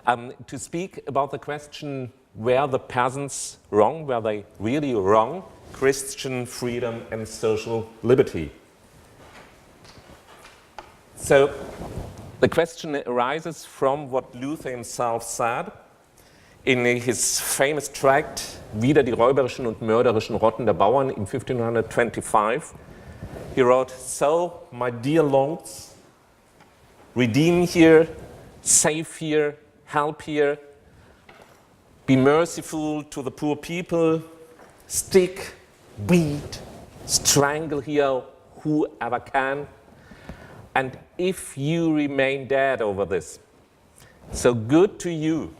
to speak about the question, were the peasants wrong? Were they really wrong? Christian freedom and social liberty. So the question arises from what Luther himself said in his famous tract Wider die räuberischen und mörderischen Rotten der Bauern in 1525. He wrote, "So, my dear lords, redeem here, save here, help here, be merciful to the poor people, stick, beat, strangle here whoever can, and if you remain dead over this, so good to you,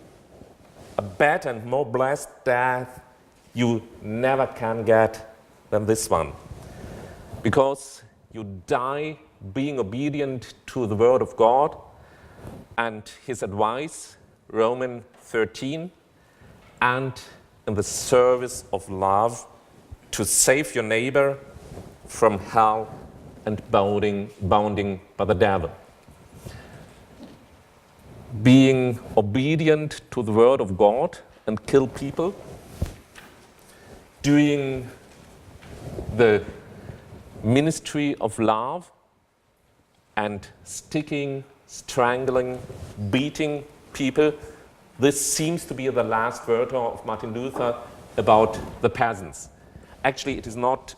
a better and more blessed death you never can get than this one, because you die being obedient to the word of God and his advice, Romans 13, and in the service of love to save your neighbor from hell and bounding by the devil." Being obedient to the word of God and kill people, doing the ministry of love and sticking, strangling, beating people, this seems to be the last word of Martin Luther about the peasants. Actually, it is not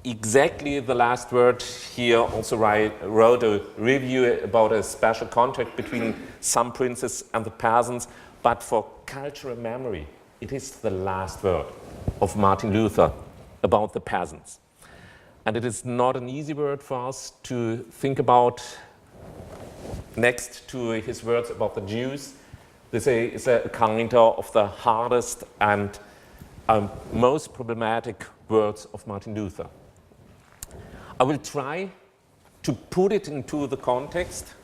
exactly the last word. He also wrote a review about a special contract between some princes and the peasants, but for cultural memory, it is the last word of Martin Luther about the peasants. And it is not an easy word for us to think about next to his words about the Jews. This is a kind of the hardest and most problematic words of Martin Luther. I will try to put it into the context.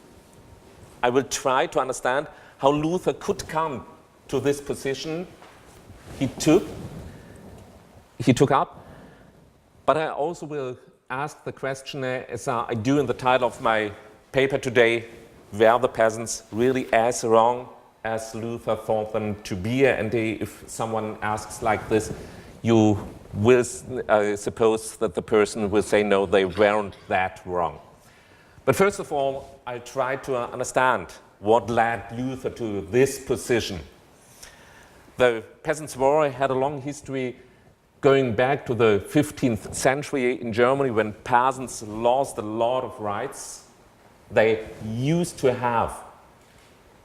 I will try to understand how Luther could come to this position he took up. But I also will ask the question, as I do in the title of my paper today, were the peasants really as wrong as Luther thought them to be? And if someone asks like this, you will suppose that the person will say, no, they weren't that wrong. But first of all, I try to understand what led Luther to this position. The Peasants' War had a long history going back to the 15th century in Germany, when peasants lost a lot of rights they used to have.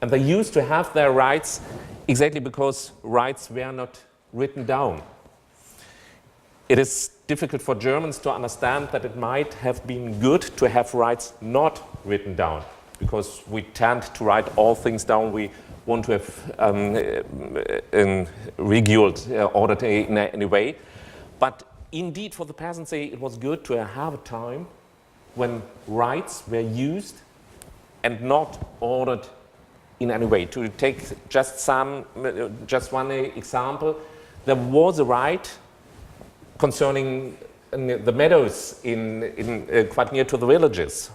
And they used to have their rights exactly because rights were not written down. It is difficult for Germans to understand that it might have been good to have rights not written down, because we tend to write all things down we want to have reguled, ordered in any way. But indeed, for the peasants, it was good to have a time when rights were used and not ordered in any way. To take just one example, there was a right concerning the meadows in quite near to the villages,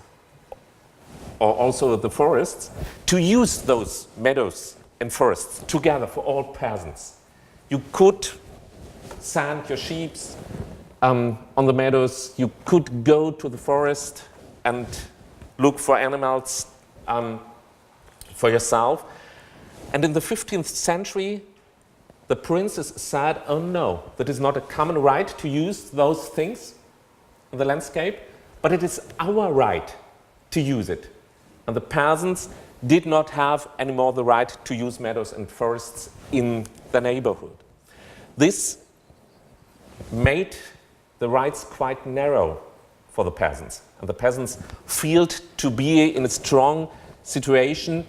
or also the forests, to use those meadows and forests together for all peasants. You could send your sheep on the meadows, you could go to the forest and look for animals for yourself. And in the 15th century, the princes said, oh no, that is not a common right to use those things in the landscape, but it is our right to use it. And the peasants did not have anymore the right to use meadows and forests in the neighborhood. This made the rights quite narrow for the peasants. And the peasants felt to be in a strong situation,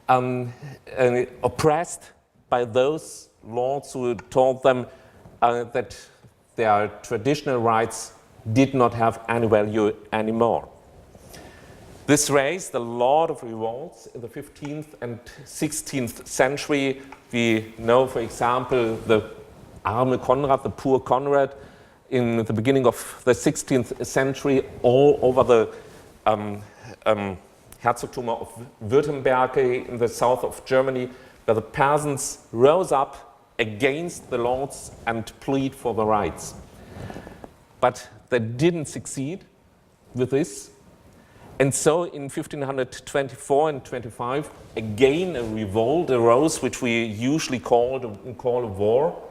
oppressed by those lords who told them that their traditional rights did not have any value anymore. This raised a lot of revolts in the 15th and 16th century. We know, for example, the arme Konrad, the poor Konrad, in the beginning of the 16th century, all over the Herzogtum of Württemberg in the south of Germany, where the peasants rose up against the lords and plead for the rights. But they didn't succeed with this. And so in 1524 and 25, again a revolt arose, which we usually call a war,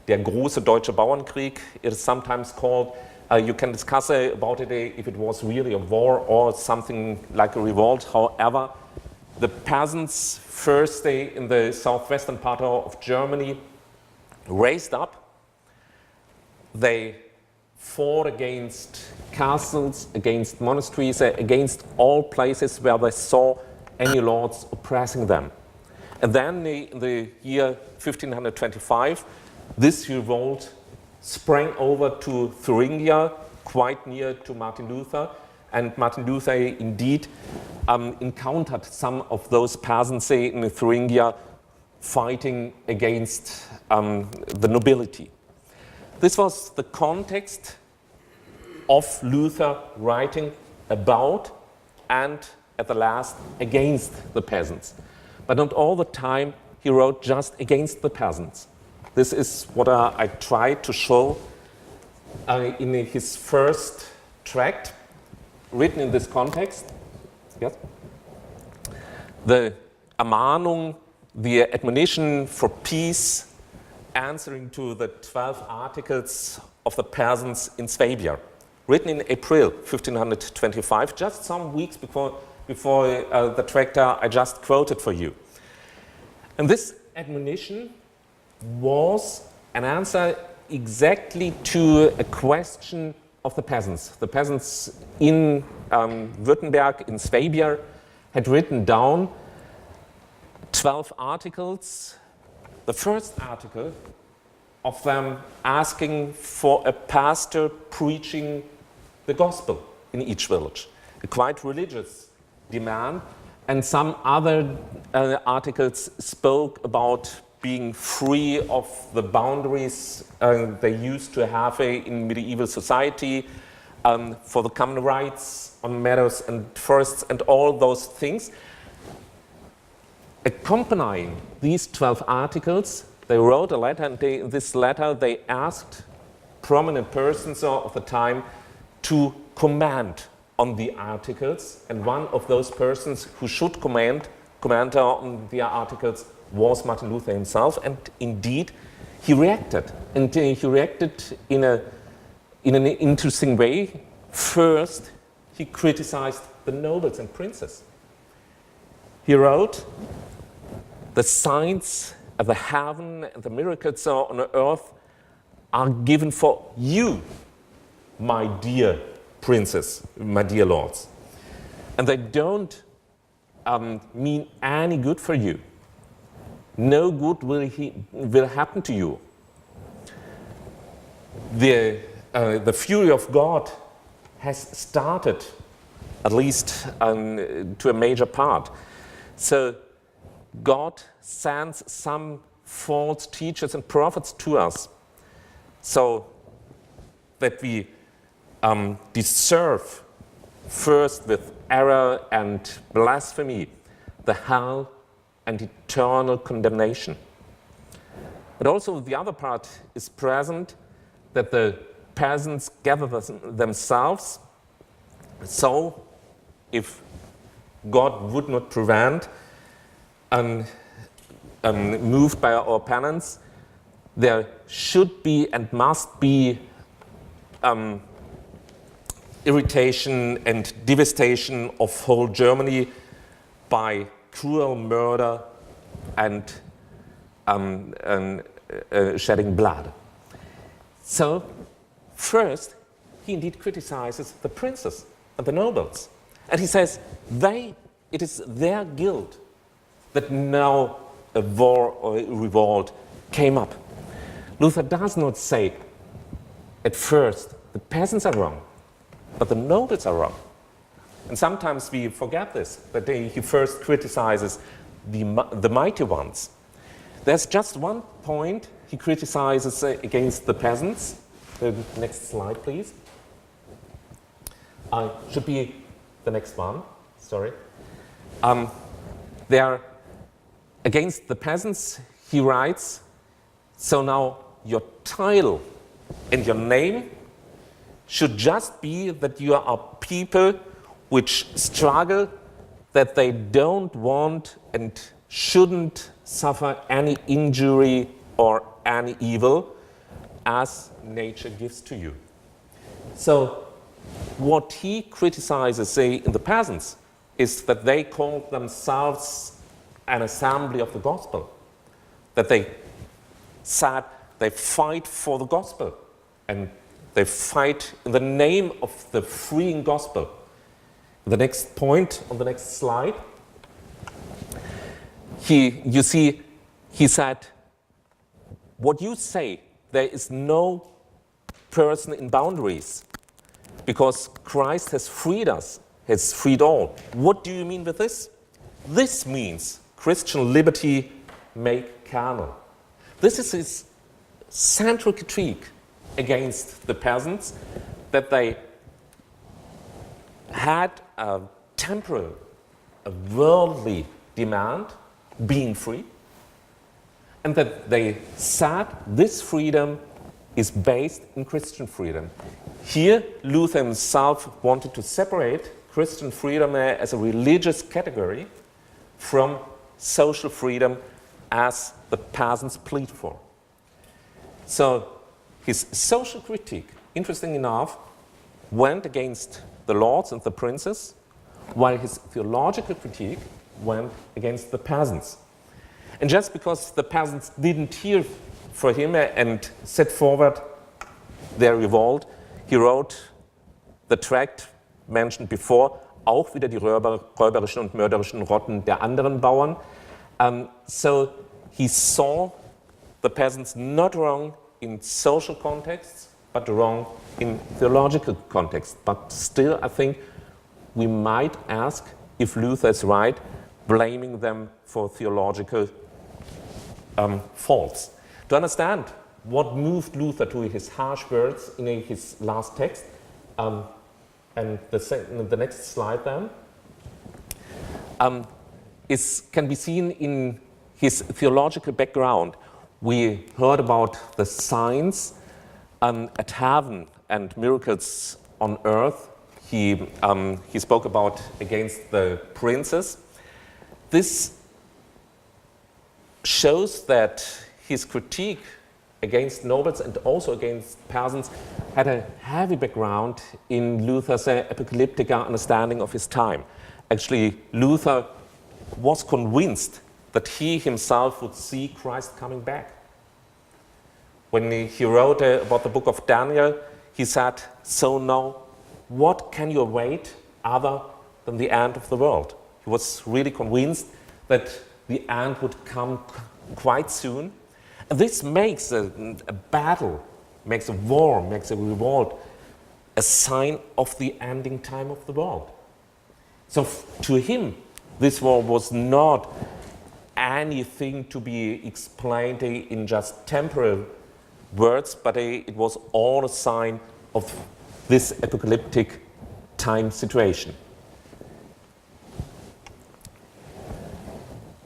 der große deutsche Bauernkrieg. It is sometimes called, you can discuss about it if it was really a war or something like a revolt. However, the peasants first in the southwestern part of Germany raised up. They fought against castles, against monasteries, against all places where they saw any lords oppressing them. And then in the year 1525, this revolt sprang over to Thuringia, quite near to Martin Luther, and Martin Luther indeed encountered some of those peasants in Thuringia fighting against the nobility. This was the context of Luther writing about and at the last against the peasants. But not all the time he wrote just against the peasants. This is what I tried to show in his first tract, written in this context. Yes? The Ermahnung, the admonition for peace, answering to the 12 articles of the peasants in Swabia, written in April 1525, just some weeks before the tract I just quoted for you. And this admonition was an answer exactly to a question of the peasants. The peasants in Württemberg, in Swabia, had written down 12 articles. The first article of them asking for a pastor preaching the gospel in each village, a quite religious demand, and some other articles spoke about being free of the boundaries they used to have in medieval society, for the common rights on meadows and forests and all those things. Accompanying these 12 articles, they wrote a letter, and in this letter they asked prominent persons of the time to comment on the articles, and one of those persons who should comment on the articles was Martin Luther himself, and indeed he reacted, and he reacted in an interesting way. First, he criticized the nobles and princes. He wrote, "The signs of the heaven and the miracles on earth are given for you, my dear princes, my dear lords. And they don't mean any good for you. No good will happen to you. The fury of God has started, at least to a major part. So God sends some false teachers and prophets to us so that we deserve first with error and blasphemy the hell and eternal condemnation. But also the other part is present, that the peasants gather themselves, so if God would not prevent, moved by our penance, there should be and must be irritation and devastation of whole Germany by cruel murder and shedding blood. So, first, he indeed criticizes the princes and the nobles. And he says, it is their guilt that now a war or a revolt came up. Luther does not say, at first, the peasants are wrong, but the nobles are wrong. And sometimes we forget this, that he first criticizes the mighty ones. There's just one point he criticizes against the peasants. The next slide, please. Should be the next one, sorry. There, against the peasants, he writes, so now your title and your name should just be that you are people which struggle, that they don't want and shouldn't suffer any injury or any evil as nature gives to you. So what he criticizes, say, in the peasants is that they call themselves an assembly of the gospel, that they said they fight for the gospel and they fight in the name of the freeing gospel. The next point on the next slide, you see, he said, what you say, there is no person in boundaries because Christ has freed us, has freed all. What do you mean with this? This means Christian liberty make carnal. This is his central critique against the peasants, that they had a temporal, a worldly demand, being free, and that they said this freedom is based in Christian freedom. Here, Luther himself wanted to separate Christian freedom as a religious category from social freedom as the peasants plead for. So his social critique, interesting enough, went against the lords and the princes, while his theological critique went against the peasants. And just because the peasants didn't hear for him and set forward their revolt, he wrote the tract mentioned before, auch wieder die räuberischen und mörderischen Rotten der anderen Bauern. So he saw the peasants not wrong in social contexts, but wrong in theological context. But still, I think we might ask if Luther is right, blaming them for theological faults. To understand what moved Luther to his harsh words in his last text, and the next slide then, can be seen in his theological background. We heard about the signs at heaven and miracles on earth. He spoke about against the princes. This shows that his critique against nobles and also against peasants had a heavy background in Luther's apocalyptic understanding of his time. Actually, Luther was convinced that he himself would see Christ coming back. When he wrote about the book of Daniel, he said, so now, what can you await other than the end of the world? He was really convinced that the end would come quite soon. And this makes a battle, makes a war, makes a revolt, a sign of the ending time of the world. So to him, this war was not anything to be explained in just temporal words, but it was all a sign of this apocalyptic time situation.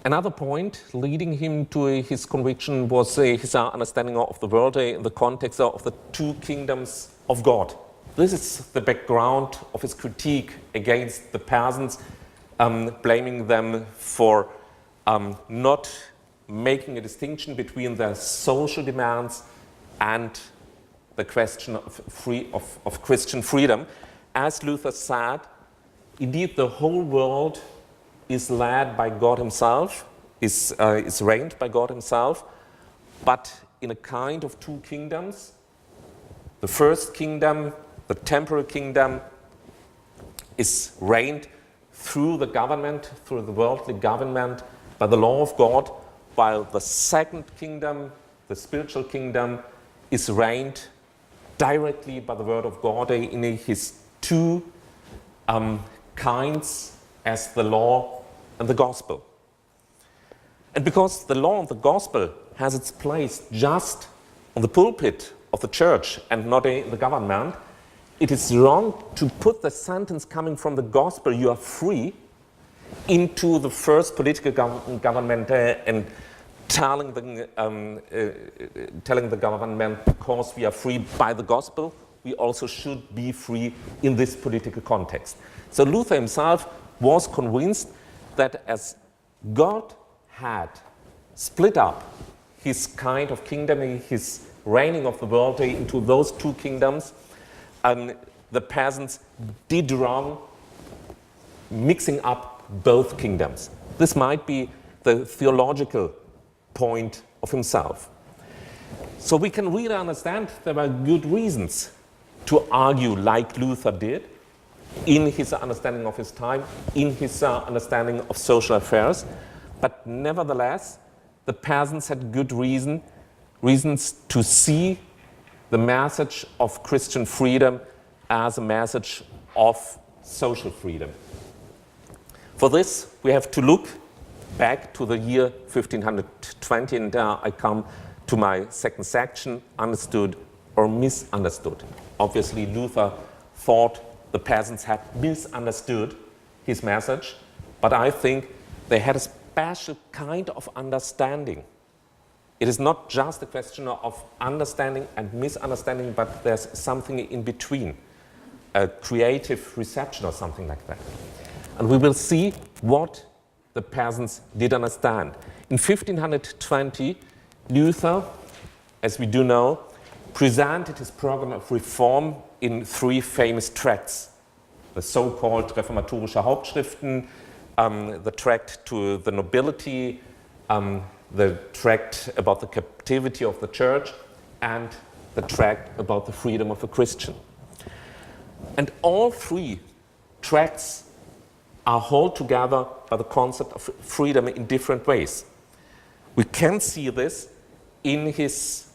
Another point leading him to his conviction was his understanding of the world in the context of the two kingdoms of God. This is the background of his critique against the peasants, blaming them for not making a distinction between their social demands and the question of Christian freedom. As Luther said, indeed the whole world is led by God himself, is reigned by God himself, but in a kind of two kingdoms. The first kingdom, the temporal kingdom, is reigned through the government, through the worldly government, by the law of God, while the second kingdom, the spiritual kingdom, is reigned directly by the word of God in his two kinds, as the law and the gospel. And because the law and the gospel has its place just on the pulpit of the church and not in the government, it is wrong to put the sentence coming from the gospel, you are free, into the first political government and telling the government, because we are free by the gospel, we also should be free in this political context. So Luther himself was convinced that as God had split up his kind of kingdom, his reigning of the world into those two kingdoms, the peasants did wrong mixing up both kingdoms. This might be the theological point of himself. So we can really understand there were good reasons to argue like Luther did in his understanding of his time, in his understanding of social affairs, but nevertheless, the peasants had good reasons to see the message of Christian freedom as a message of social freedom. For this, we have to look back to the year 1520, and I come to my second section, understood or misunderstood. Obviously, Luther thought the peasants had misunderstood his message, but I think they had a special kind of understanding. It is not just a question of understanding and misunderstanding, but there's something in between, a creative reception or something like that. And we will see what the peasants did understand. In 1520, Luther, as we do know, presented his program of reform in three famous tracts. The so-called reformatorische Hauptschriften, the tract to the nobility, the tract about the captivity of the church, and the tract about the freedom of a Christian. And all three tracts are held together by the concept of freedom in different ways. We can see this in his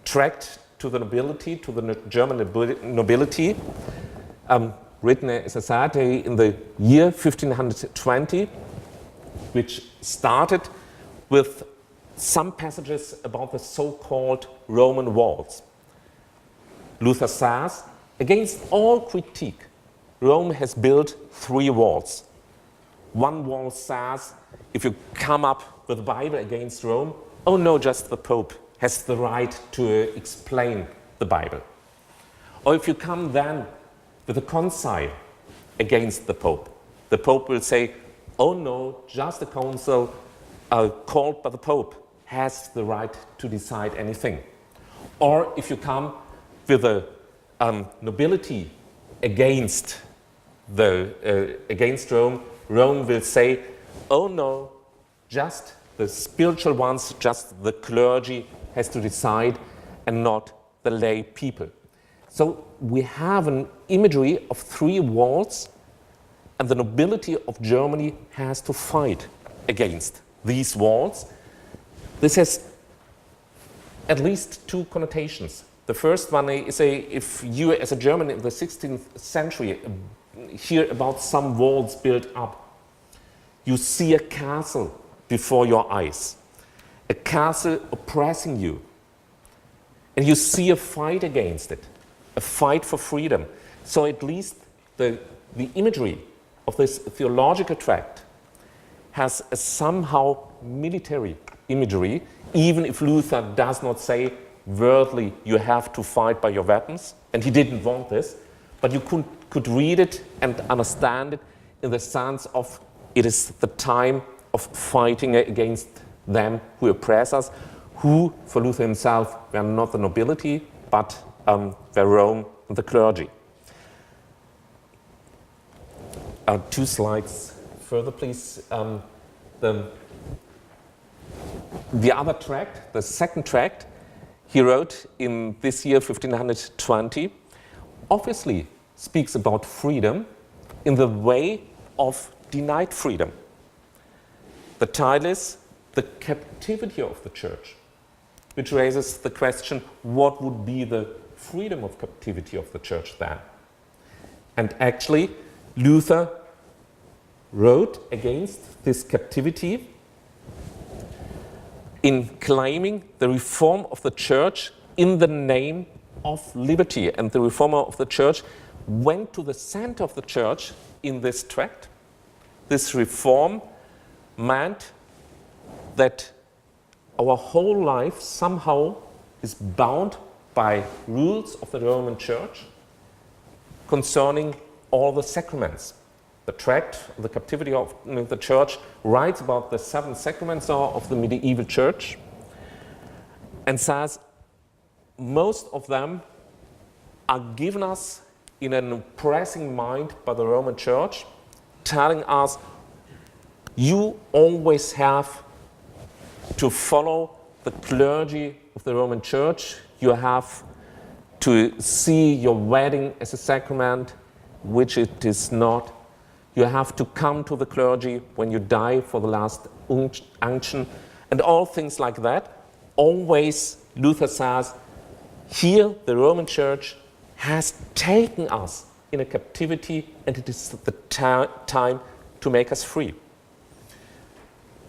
tract to the nobility, to the German nobility, written, as I said, in the year 1520, which started with some passages about the so-called Roman walls. Luther says, against all critique, Rome has built three walls. One wall says, if you come up with the Bible against Rome, oh no, just the Pope has the right to explain the Bible. Or if you come then with a concile against the Pope will say, oh no, just the council called by the Pope has the right to decide anything. Or if you come with a nobility against Rome, Rome will say, oh no, just the spiritual ones, just the clergy has to decide and not the lay people. So we have an imagery of three walls, and the nobility of Germany has to fight against these walls. This has at least two connotations. The first one is if you as a German in the 16th century hear about some walls built up, you see a castle before your eyes, a castle oppressing you, and you see a fight against it, a fight for freedom. So at least the imagery of this theological tract has a somehow military imagery, even if Luther does not say worldly you have to fight by your weapons, and he didn't want this, but you could read it and understand it in the sense of it is the time of fighting against them who oppress us, who, for Luther himself, were not the nobility, but were Rome and the clergy. 2 slides further, please. The other tract, the second tract, he wrote in this year, 1520, obviously speaks about freedom in the way of denied freedom. The title is The Captivity of the Church, which raises the question, what would be the freedom of captivity of the church then? And actually, Luther wrote against this captivity in claiming the reform of the church in the name of liberty. And the reformer of the church went to the center of the church in this tract this reform meant that our whole life somehow is bound by rules of the Roman Church concerning all the sacraments. The tract, The Captivity of the Church, writes about the 7 sacraments of the medieval church and says most of them are given us in an oppressing mind by the Roman Church, telling us you always have to follow the clergy of the Roman Church. You have to see your wedding as a sacrament, which it is not. You have to come to the clergy when you die for the last unction, and all things like that. Always, Luther says, here the Roman Church has taken us in a captivity, and it is the time to make us free.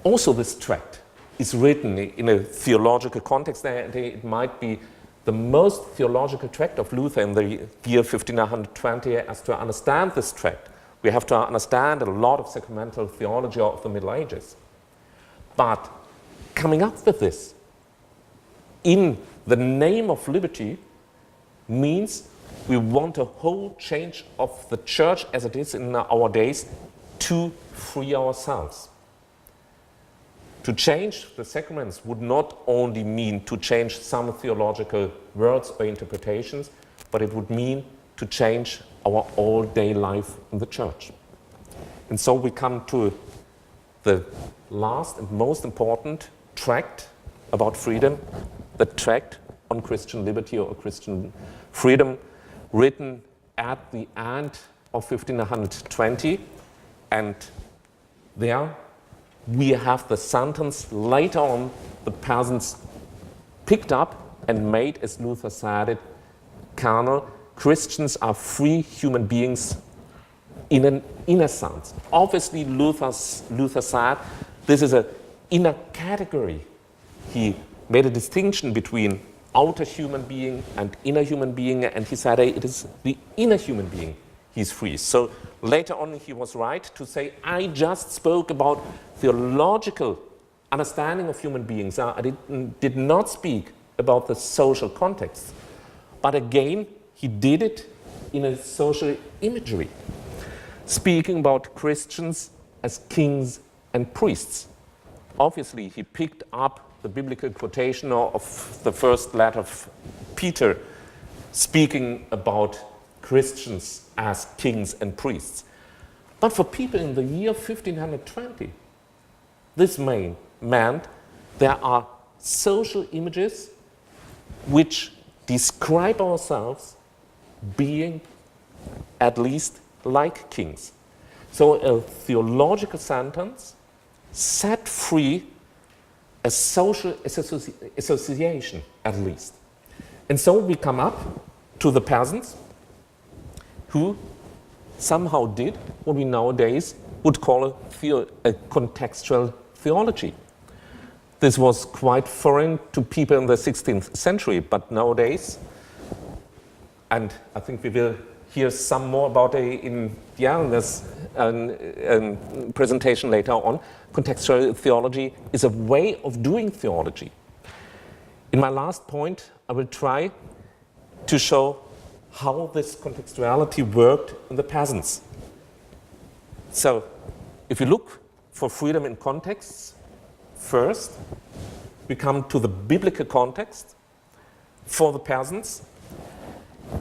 Also, this tract is written in a theological context, and it might be the most theological tract of Luther in the year 1520. As to understand this tract, we have to understand a lot of sacramental theology of the Middle Ages. But coming up with this in the name of liberty means we want a whole change of the church as it is in our days to free ourselves. To change the sacraments would not only mean to change some theological words or interpretations, but it would mean to change our all-day life in the church. And so we come to the last and most important tract about freedom, the tract on Christian liberty or Christian freedom, written at the end of 1520. And there we have the sentence later on the Peasants picked up and made, as Luther said it, carnal. Christians are free human beings in an inner sense. Obviously, Luther said this is an inner category. He made a distinction between outer human being and inner human being, and he said it is the inner human being he's free. So later on he was right to say, I just spoke about theological understanding of human beings. I did not speak about the social context. But again, he did it in a social imagery, speaking about Christians as kings and priests. Obviously, he picked up the biblical quotation of the first letter of Peter, speaking about Christians as kings and priests. But for people in the year 1520, this meant there are social images which describe ourselves being at least like kings. So a theological sentence set free a social association, at least. And so we come up to the Peasants, who somehow did what we nowadays would call a contextual theology. This was quite foreign to people in the 16th century, but nowadays, and I think we will hear some more about it in this presentation later on, contextual theology is a way of doing theology. In my last point, I will try to show how this contextuality worked in the Peasants. So, if you look for freedom in contexts, first, we come to the biblical context for the Peasants.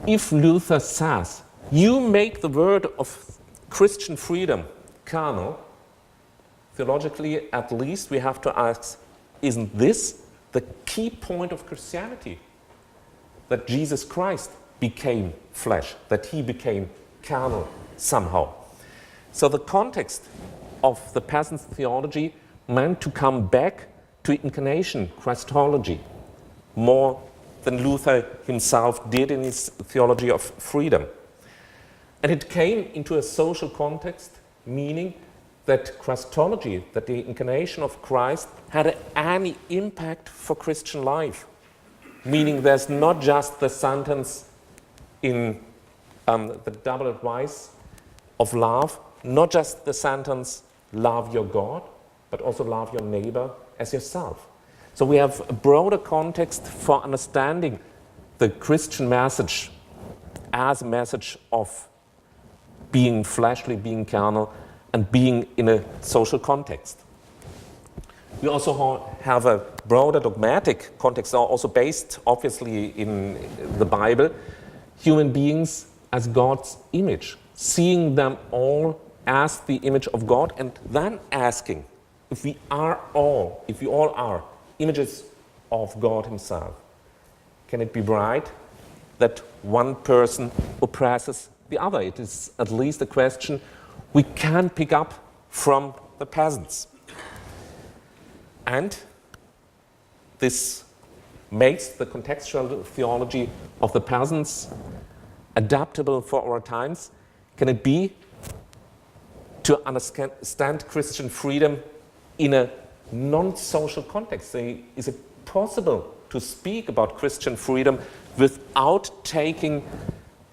If Luther says, you make the word of Christian freedom carnal, theologically at least we have to ask, isn't this the key point of Christianity? That Jesus Christ became flesh, that he became carnal somehow. So the context of the Peasants' theology meant to come back to incarnation, Christology, more than Luther himself did in his theology of freedom. And it came into a social context, meaning that Christology, that the incarnation of Christ, had any impact for Christian life. Meaning there's not just the sentence in the double advice of love, not just the sentence, love your God, but also love your neighbor as yourself. So we have a broader context for understanding the Christian message as a message of being fleshly, being carnal, and being in a social context. We also have a broader dogmatic context, also based obviously in the Bible, human beings as God's image, seeing them all as the image of God, and then asking if we all are images of God himself, can it be right that one person oppresses the other? It is at least a question we can pick up from the peasants. And this makes the contextual theology of the peasants adaptable for our times. Can it be to understand Christian freedom in a non-social context? Is it possible to speak about Christian freedom without taking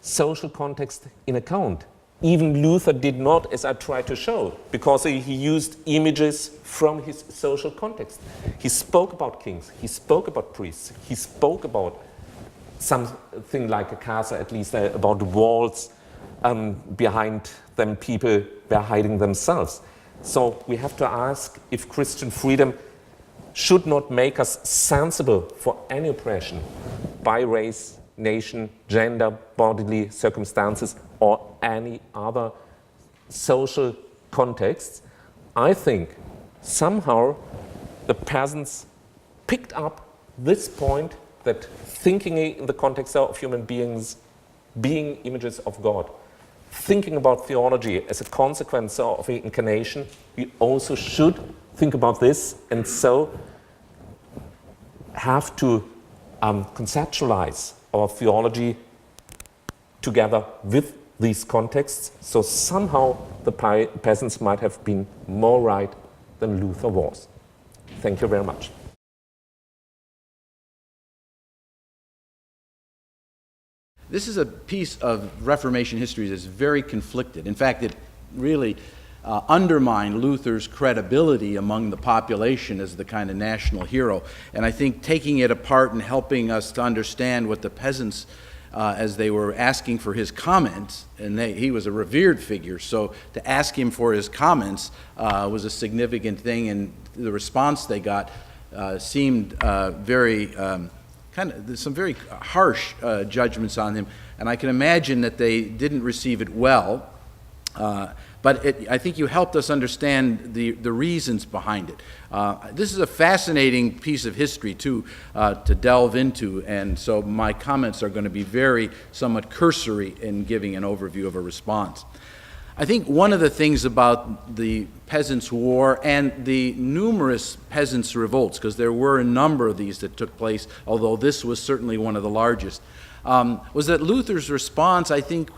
social context in account? Even Luther did not, as I tried to show, because he used images from his social context. He spoke about kings, he spoke about priests, he spoke about something like a castle, at least about the walls. Behind them people were hiding themselves. So we have to ask if Christian freedom should not make us sensible for any oppression by race, nation, gender, bodily circumstances, or any other social contexts. I think somehow the peasants picked up this point that thinking in the context of human beings being images of God, thinking about theology as a consequence of the incarnation, we also should think about this, and so have to conceptualize our theology together with these contexts. So somehow the peasants might have been more right than Luther was. Thank you very much. This is a piece of Reformation history that's very conflicted. In fact, it really undermined Luther's credibility among the population as the kind of national hero. And I think taking it apart and helping us to understand what the peasants, as they were asking for his comments, and he was a revered figure, so to ask him for his comments was a significant thing, and the response they got seemed very some very harsh judgments on him, and I can imagine that they didn't receive it well. But I think you helped us understand the reasons behind it. This is a fascinating piece of history, too, to delve into, and so my comments are going to be very somewhat cursory in giving an overview of a response. I think one of the things about the Peasants' War and the numerous peasants' revolts, because there were a number of these that took place, although this was certainly one of the largest, was that Luther's response, I think,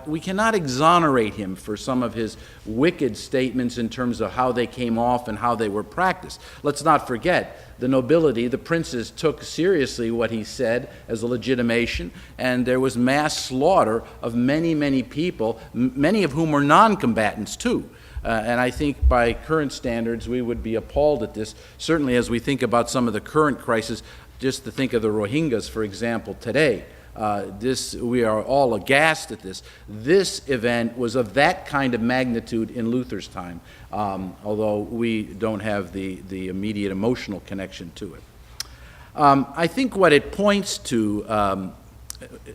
we cannot exonerate him for some of his wicked statements in terms of how they came off and how they were practiced. Let's not forget, the nobility, the princes, took seriously what he said as a legitimation, and there was mass slaughter of many, many people, many of whom were non-combatants too. And I think by current standards, we would be appalled at this, certainly as we think about some of the current crises, just to think of the Rohingyas, for example, today. We are all aghast at this. This event was of that kind of magnitude in Luther's time, although we don't have the immediate emotional connection to it. I think what it points to,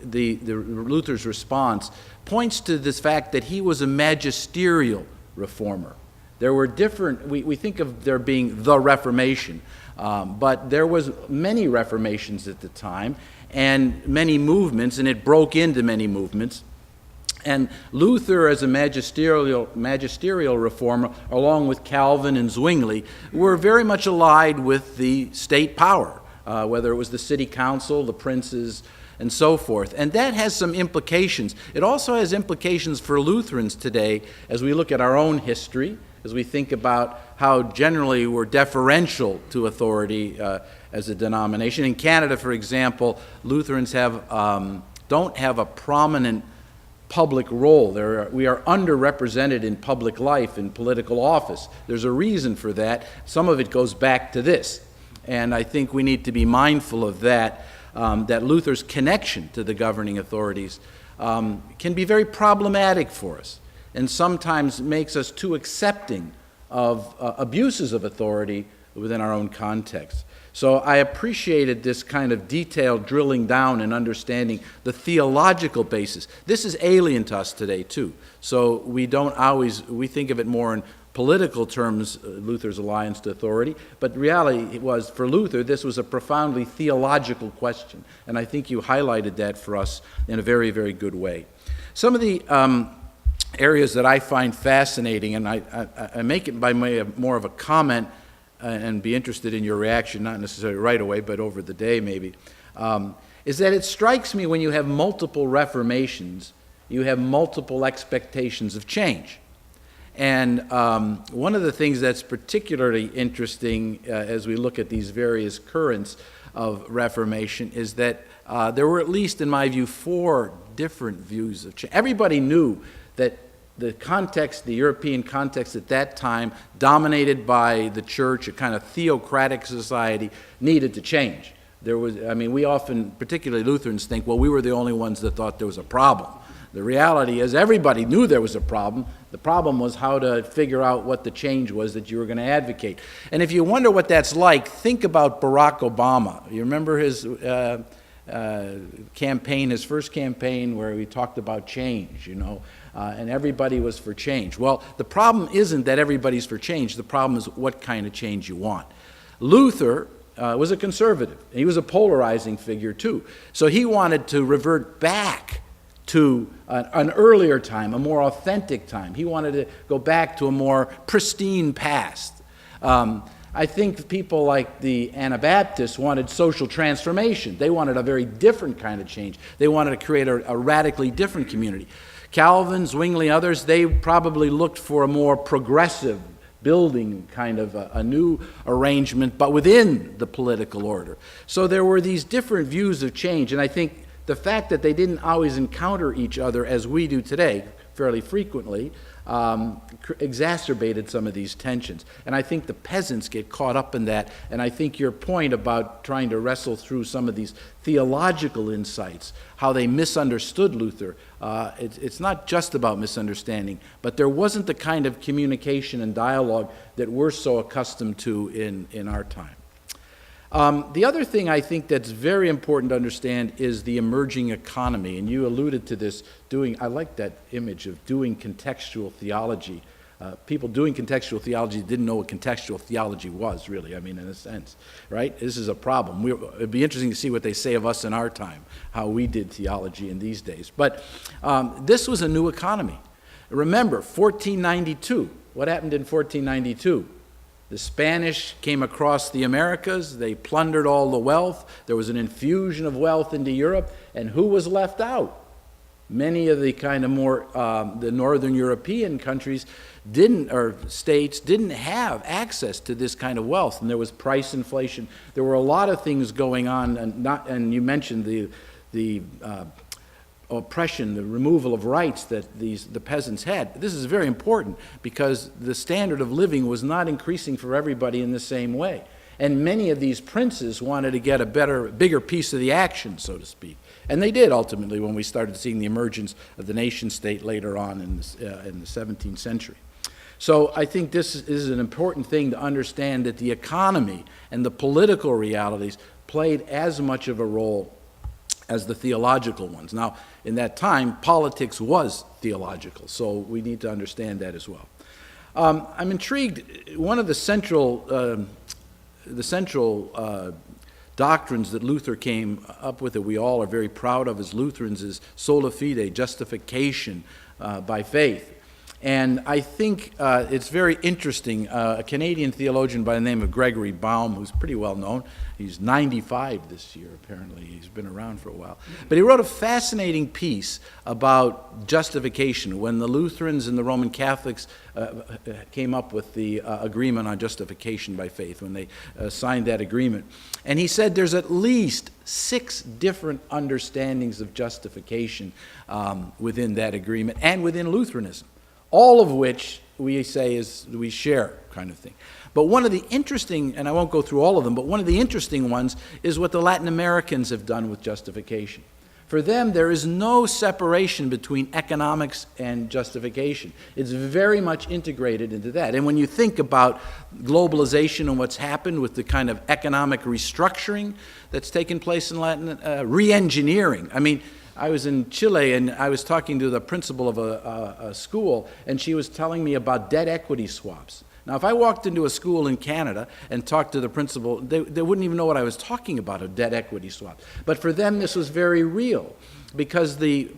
the Luther's response, points to this fact that he was a magisterial reformer. There were different, we think of there being the Reformation, but there was many reformations at the time, and many movements, and it broke into many movements. And Luther, as a magisterial reformer, along with Calvin and Zwingli, were very much allied with the state power, whether it was the city council, the princes, and so forth. And that has some implications. It also has implications for Lutherans today as we look at our own history, as we think about how generally we're deferential to authority as a denomination. In Canada, for example, Lutherans don't have a prominent public role. We are underrepresented in public life, in political office. There's a reason for that. Some of it goes back to this. And I think we need to be mindful of that, that Luther's connection to the governing authorities can be very problematic for us, and sometimes makes us too accepting of abuses of authority within our own context. So I appreciated this kind of detailed drilling down and understanding the theological basis. This is alien to us today, too. So we think of it more in political terms, Luther's alliance to authority, but reality was, for Luther, this was a profoundly theological question, and I think you highlighted that for us in a very, very good way. Some of the areas that I find fascinating, and I make it by way of more of a comment and be interested in your reaction, not necessarily right away, but over the day maybe, is that it strikes me when you have multiple reformations, you have multiple expectations of change. And one of the things that's particularly interesting as we look at these various currents of Reformation is that there were, at least in my view, 4 different views of change. Everybody knew that the context, the European context at that time, dominated by the church, a kind of theocratic society, needed to change. We often, particularly Lutherans, think, well, we were the only ones that thought there was a problem. The reality is everybody knew there was a problem. The problem was how to figure out what the change was that you were going to advocate. And if you wonder what that's like, think about Barack Obama. You remember his campaign, his first campaign, where he talked about change, and everybody was for change. Well, the problem isn't that everybody's for change. The problem is what kind of change you want. Luther was a conservative, and he was a polarizing figure too. So he wanted to revert back to an earlier time, a more authentic time. He wanted to go back to a more pristine past. I think people like the Anabaptists wanted social transformation. They wanted a very different kind of change. They wanted to create a radically different community. Calvin, Zwingli, others, they probably looked for a more progressive building kind of a new arrangement, but within the political order. So there were these different views of change, and I think the fact that they didn't always encounter each other as we do today, fairly frequently, exacerbated some of these tensions. And I think the peasants get caught up in that, and I think your point about trying to wrestle through some of these theological insights, how they misunderstood Luther, it's not just about misunderstanding, but there wasn't the kind of communication and dialogue that we're so accustomed to in our time. The other thing I think that's very important to understand is the emerging economy, and you alluded to this, I like that image of doing contextual theology. People doing contextual theology didn't know what contextual theology was, really, in a sense, right? This is a problem. It'd be interesting to see what they say of us in our time, how we did theology in these days. But this was a new economy. Remember, 1492, what happened in 1492? The Spanish came across the Americas, they plundered all the wealth, there was an infusion of wealth into Europe, and who was left out? Many of the kind of more, the Northern European countries states didn't have access to this kind of wealth, and there was price inflation. There were a lot of things going on, and you mentioned the oppression, the removal of rights that the peasants had. This is very important because the standard of living was not increasing for everybody in the same way. And many of these princes wanted to get a bigger piece of the action, so to speak. And they did ultimately when we started seeing the emergence of the nation state later on in the 17th century. So I think this is an important thing to understand, that the economy and the political realities played as much of a role as the theological ones. Now, in that time, politics was theological, so we need to understand that as well. I'm intrigued. One of the central doctrines that Luther came up with, that we all are very proud of as Lutherans, is sola fide, justification by faith. And I think it's very interesting. A Canadian theologian by the name of Gregory Baum, who's pretty well known, he's 95 this year apparently, he's been around for a while, but he wrote a fascinating piece about justification when the Lutherans and the Roman Catholics came up with the agreement on justification by faith, when they signed that agreement. And he said there's at least 6 different understandings of justification within that agreement and within Lutheranism, all of which we say is we share kind of thing. But one of the interesting, and I won't go through all of them, but one of the interesting ones is what the Latin Americans have done with justification. For them, there is no separation between economics and justification. It's very much integrated into that. And when you think about globalization and what's happened with the kind of economic restructuring that's taken place in Latin, re-engineering. I mean, I was in Chile and I was talking to the principal of a school, and she was telling me about debt equity swaps. Now, if I walked into a school in Canada and talked to the principal, they wouldn't even know what I was talking about, a debt equity swap. But for them, this was very real, because the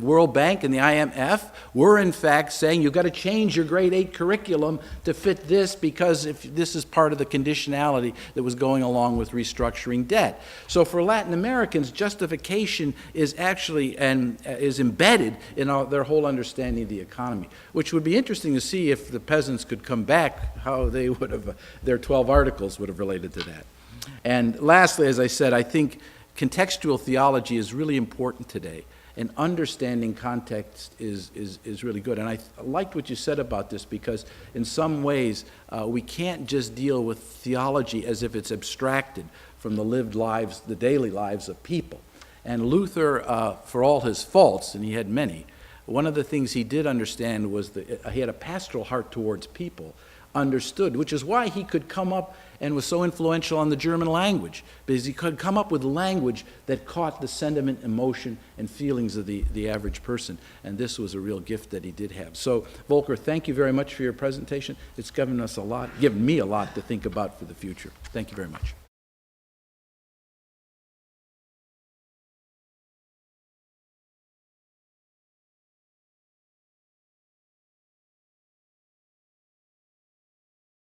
World Bank and the IMF were in fact saying you've got to change your grade 8 curriculum to fit this, because if this is part of the conditionality that was going along with restructuring debt. So for Latin Americans, justification is actually is embedded in their whole understanding of the economy, which would be interesting to see if the peasants could come back, how they would have, their 12 articles would have related to that. And lastly, as I said, I think contextual theology is really important today, and understanding context is really good. And I liked what you said about this, because in some ways we can't just deal with theology as if it's abstracted from the lived lives, the daily lives of people. And Luther, for all his faults, and he had many, one of the things he did understand was that he had a pastoral heart towards people, understood, which is why he could come up and was so influential on the German language, because he could come up with language that caught the sentiment, emotion, and feelings of the average person. And this was a real gift that he did have. So, Volker, thank you very much for your presentation. It's given me a lot to think about for the future. Thank you very much.